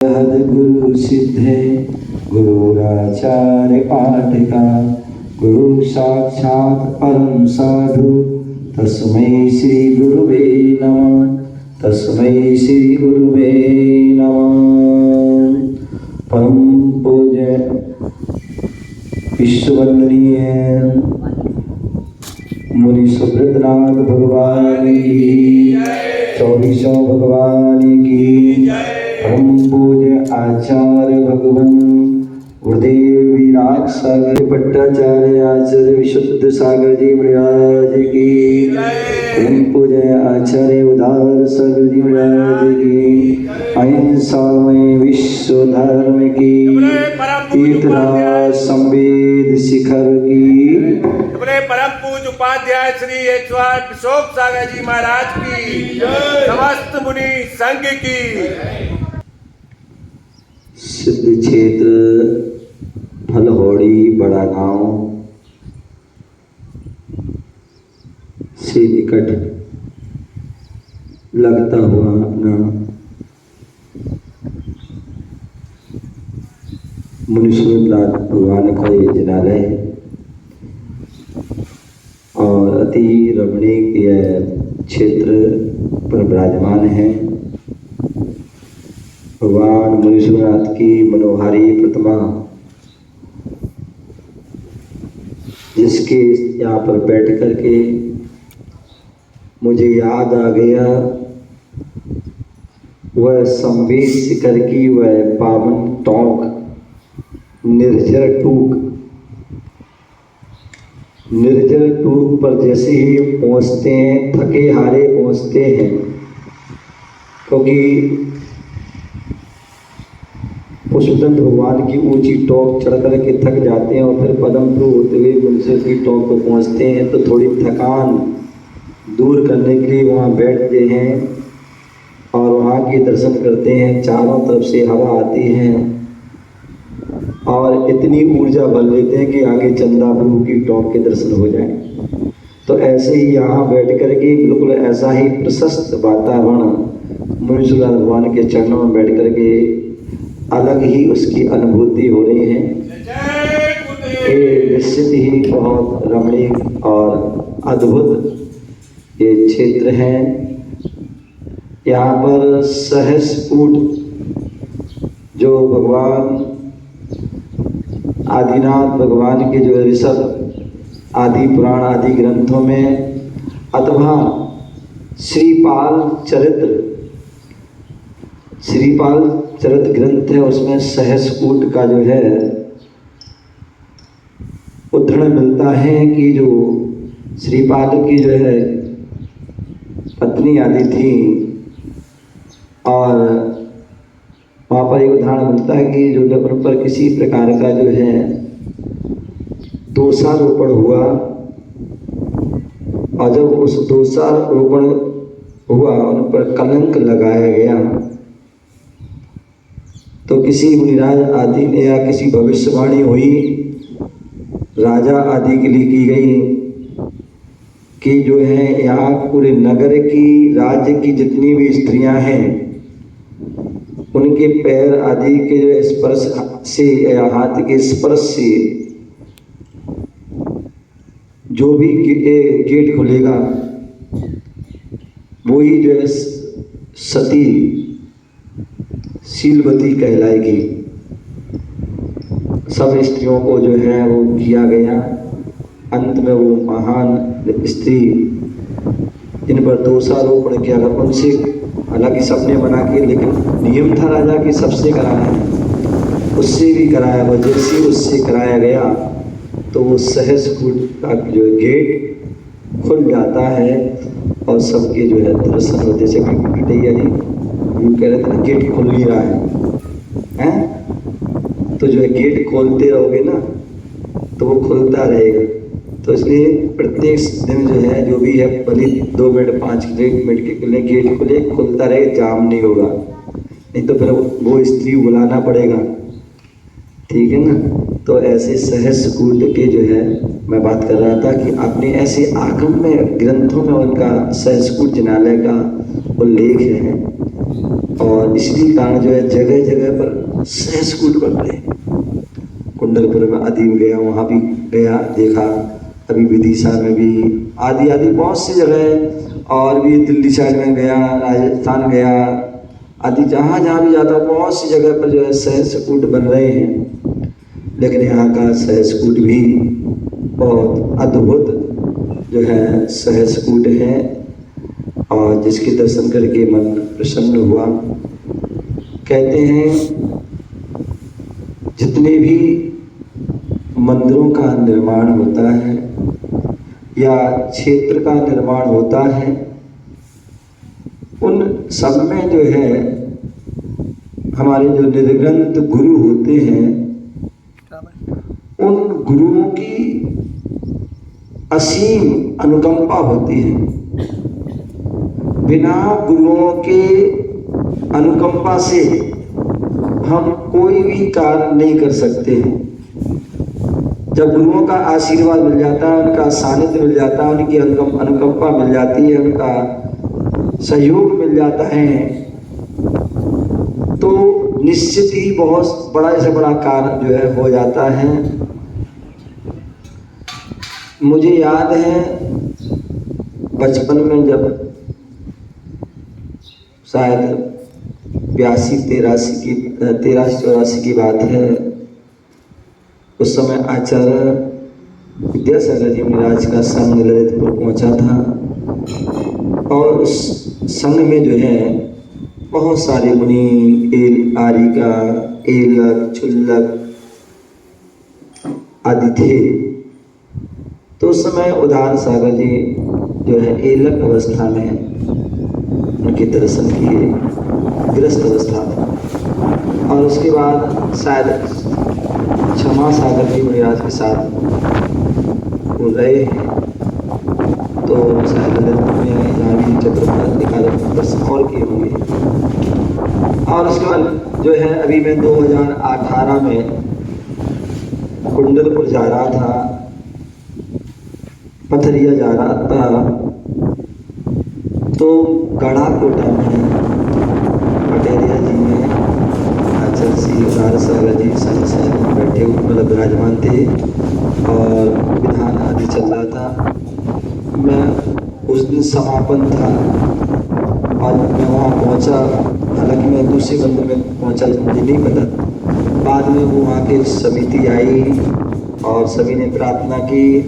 गुरु सिद्धे गुरुराचार्य पाठिका गुरु साक्षात् परम साधु तस्मै श्री गुरुवे नमः। तस्मै श्री गुरुवे नमः। परम पूज्य विश्ववंदनीय मुनि सुब्रतनाथ भगवान की, 24 भगवान की, परम पूज्य आचार्य भगवान गुरुदेव विराग सागर भट्टाचार्य आचार्य विशुद्ध सागर जी महाराज की, परम पूज्य आचार्य उदार सागर जी महाराज की, अहिंसामय विश्व धर्म की, तीर्थराज संवेद शिखर की, परम पूज्य उपाध्याय श्री एचवार अशोक सागर जी महाराज की, समस्त मुनि संघ की। सिद्ध क्षेत्र फलहौड़ी बड़ा गांव से निकट लगता हुआ अपना मुनि सुब्रतनाथ भगवान का ये जिनालय और अति रमणीक यह क्षेत्र पर विराजमान है। भगवान मुनि सुब्रतनाथ की मनोहारी प्रतिमा, जिसके यहाँ पर बैठ करके मुझे याद आ गया वह संवेद शिखर की वह पावन टोंक निर्जर टूक पर जैसे ही पहुँचते हैं थके हारे पहुँचते हैं, क्योंकि पुष्पदंत भगवान की ऊंची टॉप चढ़ कर के थक जाते हैं और फिर पदमपुर होते हुए मुंसर की टॉप पर पहुंचते हैं, तो थोड़ी थकान दूर करने के लिए वहां बैठते हैं और वहां के दर्शन करते हैं। चारों तरफ से हवा आती है और इतनी ऊर्जा बल लेते हैं कि आगे चंदा प्रभु की टॉप के दर्शन हो जाए। तो ऐसे ही यहाँ बैठ कर के बिल्कुल ऐसा ही प्रशस्त वातावरण मुनि सुब्रतनाथ भगवान के चरणों में बैठ कर के अलग ही उसकी अनुभूति हो रही है। ये निश्चित ही बहुत रमणीक और अद्भुत ये क्षेत्र है। यहाँ पर सहस्रकूट जो भगवान आदिनाथ भगवान के जो ऋषभ आदि पुराण आदि ग्रंथों में अथवा श्रीपाल चरित ग्रंथ है, उसमें सहस्रकूट का जो है उद्धरण मिलता है कि जो श्रीपाल की जो है पत्नी आदि थी, और वहाँ पर एक उदाहरण मिलता है कि जो जब उन पर किसी प्रकार का जो है दोषारोपण हुआ और जब उस दोषारोपण हुआ उन पर कलंक लगाया गया, तो किसी मुनिराज आदि ने या किसी भविष्यवाणी हुई राजा आदि के लिए की गई कि जो है यहाँ पूरे नगर की राज्य की जितनी भी स्त्रियां हैं उनके पैर आदि के जो स्पर्श से या हाथ के स्पर्श से जो भी गेट खुलेगा वही जो है सती शीलवती कहलाएगी। सब स्त्रियों को जो है वो किया गया। अंत में वो महान स्त्री जिन पर दोषारोपण किया गया उनसे, हालांकि सबने मना किया लेकिन नियम था राजा की सबसे कराना है, उससे भी कराया। वो जैसे उससे कराया गया तो वो सहस्रकूट का जो गेट खुल जाता है और सबके जो है दर्शन होते से घटैया जी यूँ कह रहे थे ना, गेट खुल नहीं रहा है, तो जो है गेट खोलते रहोगे ना तो वो खुलता रहेगा। तो इसलिए प्रत्येक दिन जो है जो भी है भले 2 मिनट 5 मिनट के लिए गेट खुले खुलता रहे, जाम नहीं होगा, नहीं तो फिर वो स्त्री बुलाना पड़ेगा, ठीक है ना। तो ऐसे सहस्रकूट के जो है मैं बात कर रहा था कि अपने ऐसे आगम में ग्रंथों में उनका सहस्रकूट जिनालय का उल्लेख है। और और इसी कारण जो है जगह जगह पर सहस्कूट बन रहे हैं। कुंडलपुर में आदि में गया, वहाँ भी गया देखा, अभी विदिशा में भी आदि आदि बहुत सी जगह है, और भी दिल्ली साइड में गया, राजस्थान गया आदि, जहाँ जहाँ भी जाता बहुत सी जगह पर जो है सहस्कूट बन रहे हैं। लेकिन यहाँ का सहस्कूट भी बहुत अद्भुत जो है सहस्कूट है, और जिसके दर्शन करके मन प्रसन्न हुआ। कहते हैं जितने भी मंदिरों का निर्माण होता है या क्षेत्र का निर्माण होता है, उन सब में जो है हमारे जो निर्ग्रंथ गुरु होते हैं, उन गुरुओं की असीम अनुकंपा होती है। बिना गुरुओं के अनुकंपा से हम कोई भी कार्य नहीं कर सकते हैं। जब गुरुओं का आशीर्वाद मिल जाता है, उनका सानिध्य मिल जाता है, उनकी अनुकंपा मिल जाती है, उनका सहयोग मिल जाता है, तो निश्चित ही बहुत बड़ा से बड़ा कार्य जो है हो जाता है। मुझे याद है बचपन में जब शायद 82-83 की बात है, उस समय आचार्य विद्यासागर जी महाराज का संघ ललितपुर पहुंचा था, और उस संघ में जो है बहुत सारे मुनि आरिका, एलक, चुल्लक आदि थे। तो उस समय उदार सागर जी जो है एलक अवस्था में उनके दर्शन किए, गृहस्थ अवस्था में, और उसके बाद शायद क्षमा सागर जी महाराज के साथ वो रहे हैं। तो शायद ललितपुर में जानी चतुर्थ दर्शन और किए होंगे। और उसके बाद जो है अभी मैं 2018 में कुंडलपुर जा रहा था, पथरिया जा रहा था, तो गढ़ा कोटा में पटेरिया जी में आचार्य श्री उदार सागर जी संघ से बैठे मतलब विराजमान थे, और विधान आदि चल रहा था। मैं उस दिन समापन था और मैं वहाँ पहुँचा, हालांकि मैं दूसरे मंदिर में पहुँचा, मुझे नहीं पता। बाद में वो वहाँ की समिति आई और सभी ने प्रार्थना की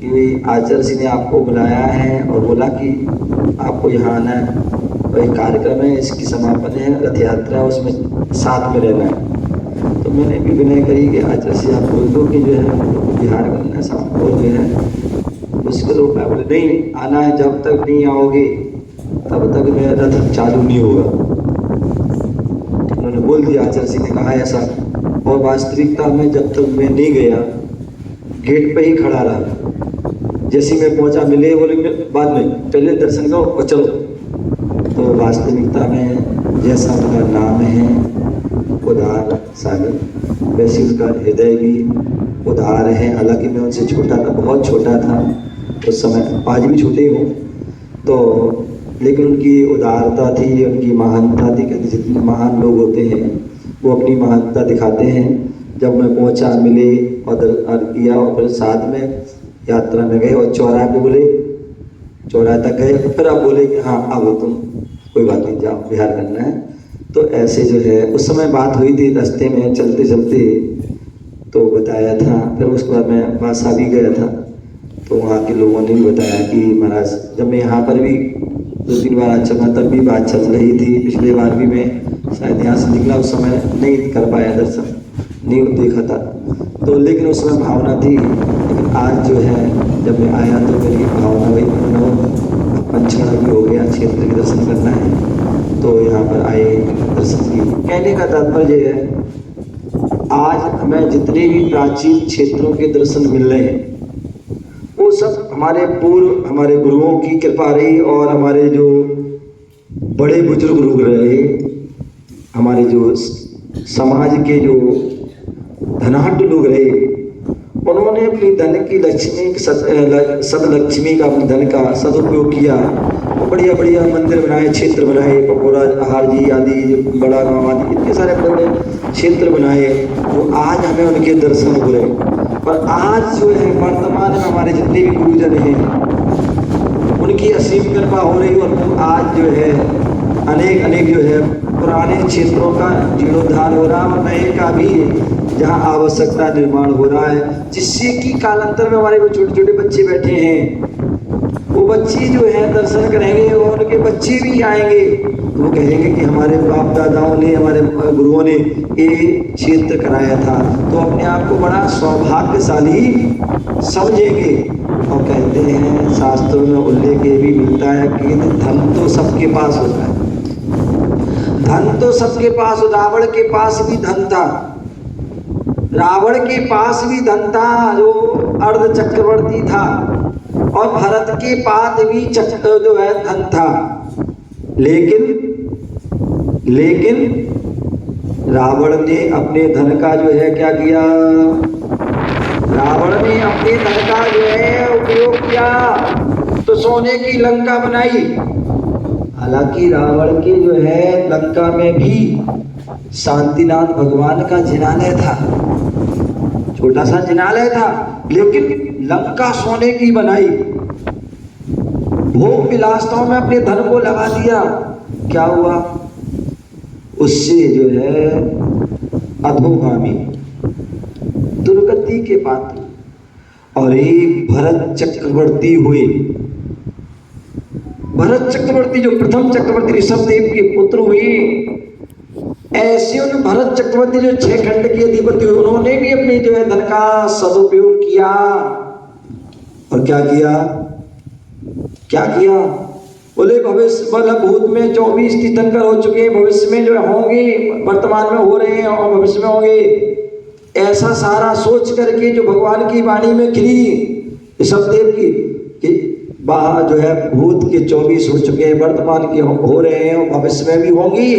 कि आचार्य जी ने आपको बुलाया है और बोला कि आपको यहाँ आना है, और एक कार्यक्रम है, इसकी समापन है, रथ यात्रा, उसमें साथ में रहना है। तो मैंने भी विनय करी कि आचार्य जी आप बोल दो कि जो है हम लोग को बिहार करना है, शाम को जो है मुश्किल हो पाया। बोले नहीं आना है, जब तक नहीं आओगे तब तक मेरा रथ चालू नहीं होगा। उन्होंने बोल दिया, आचार्य जी ने कहा ऐसा, और वास्तविकता में जब तक मैं नहीं गया गेट पे ही खड़ा रहा। जैसे मैं पहुंचा मिले, बोले बाद में पहले दर्शन करो और चलो। तो वास्तविकता में जैसा उनका नाम है उदार सागर, वैसे उसका हृदय भी उदार है। हालांकि मैं उनसे छोटा था, बहुत छोटा था उस समय, आज भी छोटे हूँ, तो लेकिन उनकी उदारता थी, उनकी महानता थी। कहते जितने महान लोग होते हैं वो अपनी महानता दिखाते हैं। जब मैं पहुंचा, मिले और दर्शन किया, और फिर साथ में यात्रा में गए और चौराहे पे बोले, चौराहे तक गए, फिर अब बोले कि हाँ अब तुम कोई बात नहीं, जाओ बिहार करना है। तो ऐसे जो है उस समय बात हुई थी, रास्ते में चलते चलते तो बताया था। फिर उसके बाद मैं बासा भी गया था, तो वहाँ के लोगों ने भी बताया कि महाराज, जब मैं यहाँ पर भी 2-3 बार आ चुका, तब भी बात चल रही थी। पिछले बार भी मैं शायद यहाँ से निकला, उस समय नहीं कर पाया दर्शन, नहीं देखा था, तो लेकिन उस समय भावना थी। लेकिन आज जो है जब मैं आया तो मेरी भावना वही पंचगढ़ भी हो गया, क्षेत्र के दर्शन करना है, तो यहाँ पर आए, दर्शन की। कहने का तात्पर्य है आज हमें जितने भी प्राचीन क्षेत्रों के दर्शन मिल रहे हैं, वो सब हमारे पूर्व हमारे गुरुओं की कृपा रही, और हमारे जो बड़े बुजुर्ग लोग रहे, हमारे जो समाज के जो धनाढ़ लोग रहे, उन्होंने अपनी धन की लक्ष्मी सदलक्ष्मी का अपने धन का सदुपयोग किया। बढ़िया बढ़िया मंदिर बनाए, क्षेत्र बनाए, पकोरा हारजी आदि, बड़ा गाँव आदि, इतने सारे बड़े बड़े क्षेत्र बनाए। तो आज हमें उनके दर्शन हो रहे। पर आज जो है वर्तमान में हमारे जितने भी गुरुजन हैं उनकी असीम कृपा हो रही, और आज जो है अनेक जो है पुराने क्षेत्रों का जीर्णोद्धार हो रहा है और नए का भी जहाँ आवश्यकता निर्माण हो रहा है, जिससे कि कालांतर में हमारे वो छोटे छोटे बच्चे बैठे हैं, वो बच्चे जो है दर्शन करेंगे और उनके बच्चे भी आएंगे, तो वो कहेंगे कि हमारे बाप दादाओं ने, हमारे गुरुओं ने ये क्षेत्र कराया था। तो अपने आप को बड़ा सौभाग्यशाली समझेंगे। और कहते हैं शास्त्रों में उल्लेख ये भी मिलता है कि धन तो सबके पास होता है, धन तो सबके पास। रावण के पास भी धन था, रावण के पास भी धन था जो अर्ध चक्रवर्ती था, और भरत के पास भी जो है धन था। लेकिन रावण ने अपने धन का जो है क्या किया, रावण ने अपने धन का जो है उपयोग किया तो सोने की लंका बनाई। हालांकि रावण के जो है लंका में भी शांतिनाथ भगवान का जिनालय था, छोटा सा जिनालय था, लेकिन लंका सोने की बनाई। भोग विलासताओं में अपने धन को लगा दिया। क्या हुआ, उससे जो है अधोगामी दुर्गति के पात्र। और एक भरत चक्रवर्ती हुए, भरत चक्रवर्ती जो प्रथम चक्रवर्ती ऋषभदेव के पुत्र हुए, ऐसे उन भरत चक्रवर्ती जो 6 खंड के अधिपति हुए, उन्होंने भी अपने जो है धन का सदुपयोग किया। और क्या किया, बोले भविष्य मतलब भूत में 24 तीर्थंकर हो चुके हैं, भविष्य में जो होंगे, वर्तमान में हो रहे हैं और भविष्य में होंगे, ऐसा सारा सोच करके जो भगवान की वाणी में खिली ऋषभदेव की कि बाहर जो है भूत के 24 हो चुके हैं, वर्तमान के हो रहे हैं और भविष्य में भी होंगे,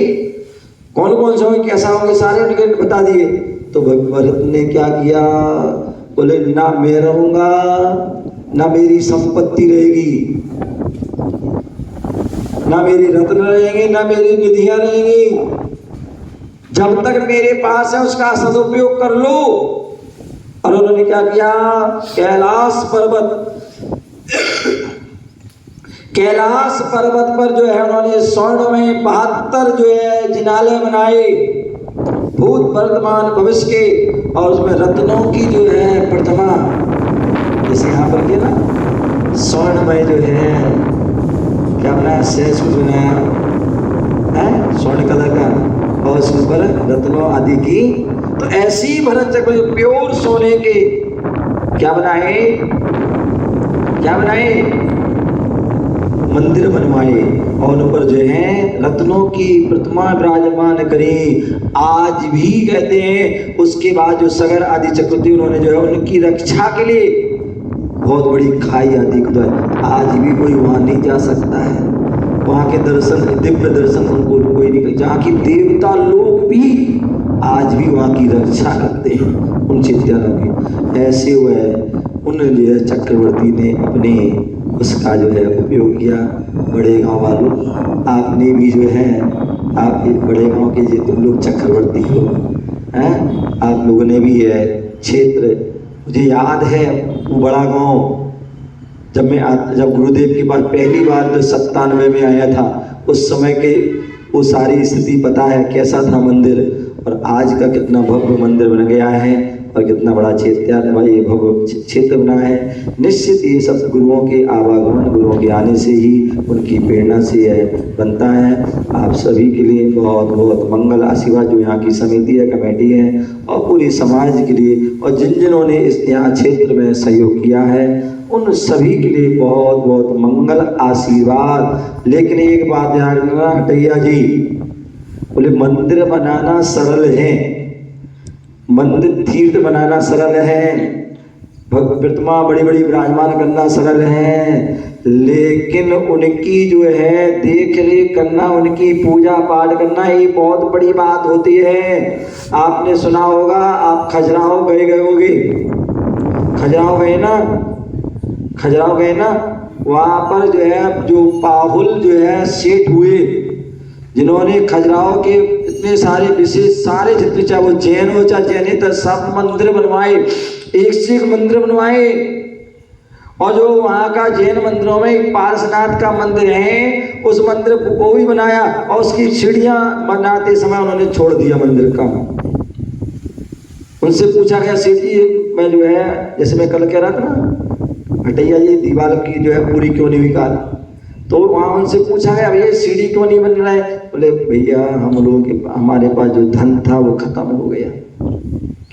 कौन कौन से होंगे, कैसा होंगे, सारे उनके बता दिए। तो भरत ने क्या किया, बोले ना मैं रहूंगा, ना मेरी संपत्ति रहेगी, ना मेरी रत्न रहेंगे, ना मेरी निधियां रहेंगी, जब तक मेरे पास है उसका सदुपयोग कर लो। और उन्होंने क्या किया, कैलाश पर्वत पर जो है उन्होंने स्वर्ण में 72 जो है जिनालय बनाए, भूत वर्तमान भविष्य के, और उसमें रत्नों की जो है प्रतिमा, जैसे यहाँ पर के ना स्वर्ण में जो है क्या बनाया, शेष बनाया है स्वर्ण कलर का, और उसके ऊपर रत्नों आदि की। तो ऐसी भरत चक्रवर्ती प्योर सोने के क्या बनाए मंदिर बनवाए, और ऊपर जो है रत्नों की प्रतिमा विराजमान करी। आज भी कहते हैं उसके बाद जो सगर आदि चक्रवर्ती उन्होंने जो है उनकी रक्षा के लिए बहुत बड़ी खाई आदि खुदाई, आज भी कोई वहाँ नहीं जा सकता है, वहाँ के दर्शन, दिव्य दर्शन उनको कोई नहीं, जहाँ की देवता लोग भी आज भी वहाँ की रक्षा करते हैं उन चित्रों की। ऐसे हुए उन जो है चक्रवर्ती ने अपने उसका जो है उपयोग किया। बड़े गांव वालों, आपने भी जो है, आप बड़े गांव के जो तुम लोग चक्रवर्ती हो हैं, आप लोगों ने भी है क्षेत्र, मुझे याद है वो बड़ा गांव जब गुरुदेव के पास पहली बार जो 97 में आया था, उस समय के वो सारी स्थिति पता है कैसा था मंदिर, और आज का कितना भव्य मंदिर बन गया है और कितना बड़ा क्षेत्र बना है। निश्चित ये सब गुरुओं के आवागमन, गुरुओं के आने से ही, उनकी प्रेरणा से बनता है। आप सभी के लिए बहुत बहुत मंगल आशीर्वाद, जो यहाँ की समिति है, कमेटी है, और पूरे समाज के लिए, और जिन्होंने इस यहाँ क्षेत्र में सहयोग किया है उन सभी के लिए बहुत बहुत मंगल आशीर्वाद। लेकिन एक बात ध्यान रखना हटैया जी, बोले मंदिर बनाना सरल है, मंदिर तीर्थ बनाना सरल है, प्रतिमा बड़ी बड़ी विराजमान करना सरल है, लेकिन उनकी जो है देख रेख करना, उनकी पूजा पाठ करना, ये बहुत बड़ी बात होती है। आपने सुना होगा, आप खजुराहो गए होगे, खजुराहो गए ना, वहाँ पर जो है जो पाहुल जो है सेठ हुए, जिन्होंने खजुराहो के इतने सारे विशेष सारे जितने, चाहे वो जैन हो चाहे जैनेतर, सब मंदिर बनवाए, एक से एक मंदिर बनवाए। और जो वहाँ का जैन मंदिरों में एक पार्श्वनाथ का मंदिर है, उस मंदिर को भी बनाया और उसकी सीढ़ियाँ बनाते समय उन्होंने छोड़ दिया मंदिर का। उनसे पूछा गया, सेठ जी मैं जो है, जैसे मैं कल कह रहा था ना, हटैया ये दीवार की जो है पूरी क्यों नहीं निकाल, तो वहाँ उनसे पूछा गया भैया सीढ़ी क्यों नहीं बन रहा है? बोले भैया हम लोगों के हमारे पास जो धन था वो खत्म हो गया।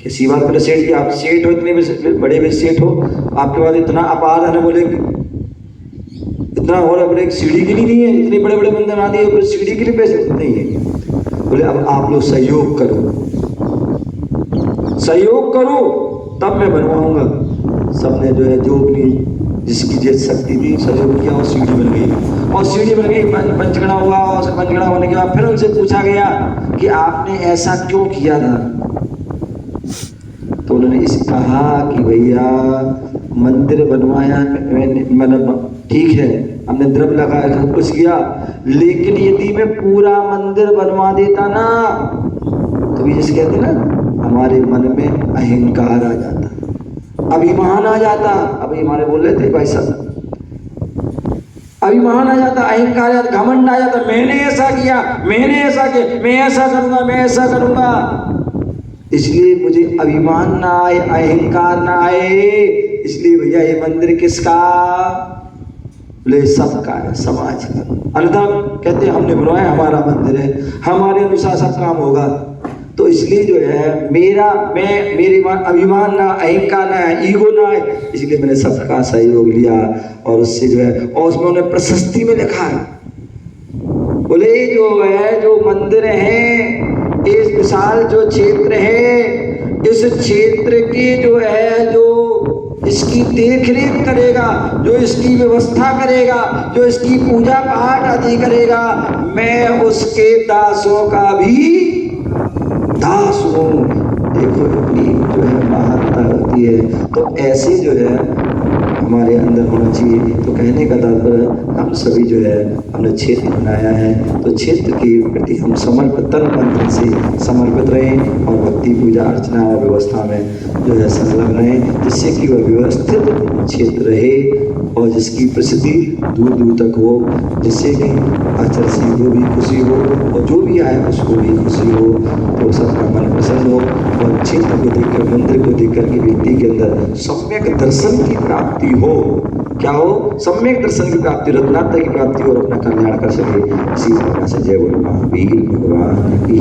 किसी बात बोले सेठ जी आप सेठ हो, इतने बड़े भी सेठ हो, आपके पास इतना अपार है ना, बोले इतना हो रहा, बोले सीढ़ी के लिए नहीं है, इतने बड़े बड़े मंदिर बना दिए, बोले सीढ़ी के लिए पैसे नहीं है। बोले अब आप लोग सहयोग करो, सहयोग करो तब मैं बनवाऊंगा। सबने जो है जो अपनी जिसकी जिस शक्ति थी सहयोग किया और सीढ़ी बन गई। और सीढ़ी बन गई, पंचगड़ा हुआ, और पंचगड़ा होने के बाद फिर उनसे पूछा गया कि आपने ऐसा क्यों किया था? तो उन्होंने इस कहा कि भैया मंदिर बनवाया मतलब ठीक है, हमने द्रव्य लगाया सब कुछ किया, लेकिन यदि मैं पूरा मंदिर बनवा देता ना, तो ये जैसे कहते ना हमारे मन में अहंकार आ जाता, अभिमान आ जाता। अभी हमारे बोल रहे थे भाई साहब, अभिमान आ जाता, अहंकार आ जाता, घमंड आ जाता, मैंने ऐसा किया, मैंने ऐसा किया, मैं ऐसा करूंगा, मैं ऐसा करूंगा। इसलिए मुझे अभिमान ना आए, अहंकार ना आए। इसलिए भैया ये मंदिर किसका? बोले सबका है, समाज का। अन्यथा कहते हैं हमने बनवाया, हमारा मंदिर है, हमारे अनुसार सब काम होगा। तो इसलिए जो है मेरे अभिमान ना, अहंकार ना, ईगो ना है, इसलिए मैंने सबका सहयोग लिया। और उससे जो है, और उसमें उन्होंने प्रशस्ति में लिखा है, बोले जो है जो मंदिर है, इस विशाल जो क्षेत्र है, इस क्षेत्र की जो है जो इसकी देख रेख करेगा, जो इसकी व्यवस्था करेगा, जो इसकी पूजा पाठ आदि करेगा, मैं उसके दासों का भी दास हूँ। देखो इतनी जो है महानता होती है। तो ऐसे जो है हमारे अंदर होना चाहिए। तो कहने का तात्पर्य हम सभी जो है हमने क्षेत्र बनाया है, तो क्षेत्र के प्रति हम समर्पित तन मन से समर्पित रहें और भक्ति पूजा अर्चना और व्यवस्था में जो है संलग्न रहें, जिससे कि वह व्यवस्थित क्षेत्र रहे और जिसकी प्रसिद्धि दूर दूर तक हो, जिससे कि आचर्षी को भी खुशी हो और जो भी आए उसको भी खुशी हो, तो सबका मन प्रसन्न हो। और क्षेत्र को देखकर, मंदिर को देखकर के व्यक्ति के अंदर सम्यक दर्शन की प्राप्ति हो। क्या हो? सम्यक दर्शन की प्राप्ति, रत्नात्म की प्राप्ति और अपना कल्याण कर सके। इसी प्रकार से जय बोलो महावीर भगवान की।